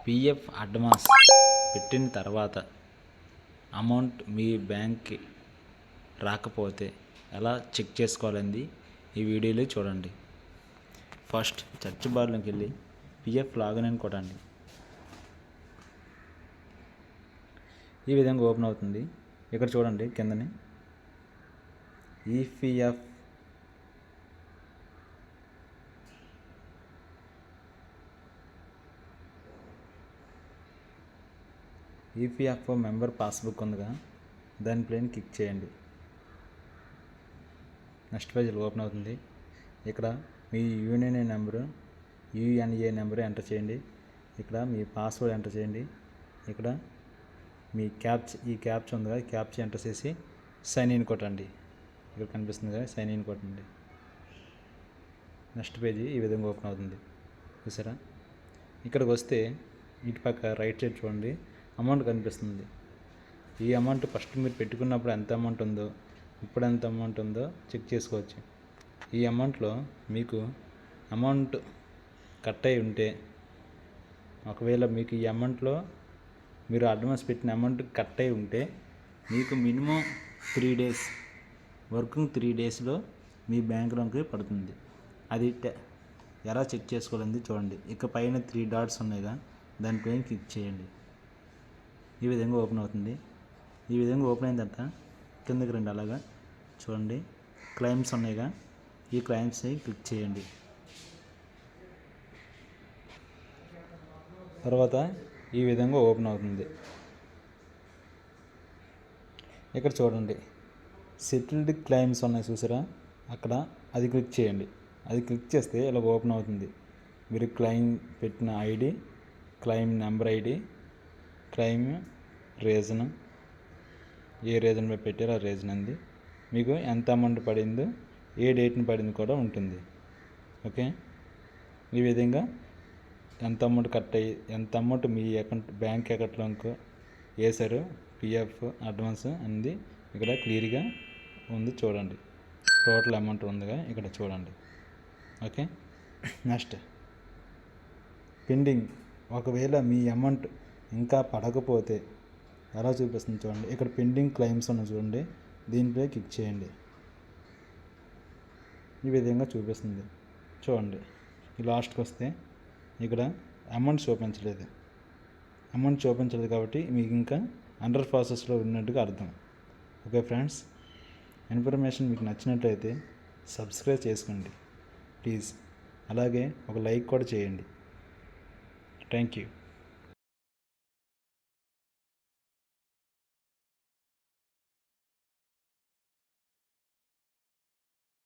PF advance పెట్టిన తర్వాత amount మీ బ్యాంక్కి రాకపోతే ఎలా చెక్ చేసుకోవాలండి ఈ వీడియోలో చూడండి. ఫస్ట్ సెర్చ్ బార్లోకి వెళ్ళి పిఎఫ్ లాగిన్ అని కొట్టండి. ఈ విధంగా ఓపెన్ అవుతుంది. ఇక్కడ చూడండి కిందని ఈపీఎఫ్ఓ మెంబర్ పాస్బుక్ ఉందిగా, దానిపైన క్లిక్ చేయండి. నెక్స్ట్ పేజ్ ఓపెన్ అవుతుంది. ఇక్కడ మీ యూఎన్ఏ నెంబరు ఎంటర్ చేయండి. ఇక్కడ మీ పాస్వర్డ్ ఎంటర్ చేయండి. ఇక్కడ మీ ఈ క్యాప్చా ఉందిగా, ఈ క్యాప్చా ఎంటర్ చేసి సైన్ ఇన్ కొట్టండి. ఇక్కడ కనిపిస్తుంది కదా, సైన్ ఇన్ కొట్టండి. నెక్స్ట్ పేజీ ఈ విధంగా ఓపెన్ అవుతుంది. చూసారా? ఇక్కడికి వస్తే ఇటు పక్క రైట్ సైడ్ చూడండి, అమౌంట్ కనిపిస్తుంది. ఈ అమౌంట్ ఫస్ట్ మీరు పెట్టుకున్నప్పుడు ఎంత అమౌంట్ ఉందో, ఇప్పుడు ఎంత అమౌంట్ ఉందో చెక్ చేసుకోవచ్చు. ఈ అమౌంట్లో మీకు అమౌంట్ కట్ అయి ఉంటే, ఒకవేళ మీకు ఈ అమౌంట్లో మీరు అడ్వాన్స్ పెట్టిన అమౌంట్ కట్ అయి ఉంటే మీకు మినిమం 3 days వర్కింగ్ 3 daysలో మీ బ్యాంకులోకి పడుతుంది. అది ఎలా చెక్ చేసుకోవాలని చూడండి. ఇక పైన 3 dots ఉన్నాయిగా, దానిపైన క్లిక్ చేయండి. ఈ విధంగా ఓపెన్ అవుతుంది. ఈ విధంగా ఓపెన్ అయిన తర్వాత కిందకి రండి. అలాగా చూడండి, క్లైమ్స్ ఉన్నాయిగా, ఈ క్లైమ్స్ క్లిక్ చేయండి. తర్వాత ఈ విధంగా ఓపెన్ అవుతుంది. ఇక్కడ చూడండి, సెటిల్డ్ క్లైమ్స్ ఉన్నాయి చూసారా, అక్కడ అది క్లిక్ చేయండి. అది క్లిక్ చేస్తే ఇలా ఓపెన్ అవుతుంది. మీరు క్లైమ్ పెట్టిన ID, claim number ID, claim reason, ఏ రీజన్ మీద పెట్టారో ఆ రీజన్ అంది, మీకు ఎంత అమౌంట్ పడిందో, ఏ డేట్ని పడింది కూడా ఉంటుంది. ఓకే, ఈ విధంగా ఎంత అమౌంట్ కట్ అయ్యి, ఎంత అమౌంట్ మీ బ్యాంక్ అకౌంట్లోకి వేసారు, పిఎఫ్ అడ్వాన్స్ అంది ఇక్కడ క్లియర్గా ఉంది. చూడండి, టోటల్ అమౌంట్ ఉందిగా, ఇక్కడ చూడండి. Okay, next pending. ఒకవేళ మీ అమౌంట్ ఇంకా పడకపోతే ఎలా చూపిస్తుంది చూడండి. ఇక్కడ పెండింగ్ క్లెయిమ్స్ ఉన్నాయి చూడండి, దీనిపై క్లిక్ చేయండి. ఈ విధంగా చూపిస్తుంది చూడండి. ఈ లాస్ట్కి వస్తే ఇక్కడ అమౌంట్ చూపించలేదు కాబట్టి మీకు ఇంకా అండర్ ప్రాసెస్లో ఉన్నట్టుగా అర్థం. ఓకే ఫ్రెండ్స్, ఇన్ఫర్మేషన్ మీకు నచ్చినట్లయితే సబ్స్క్రైబ్ చేసుకోండి ప్లీజ్. అలాగే ఒక లైక్ కూడా చేయండి. Thank you.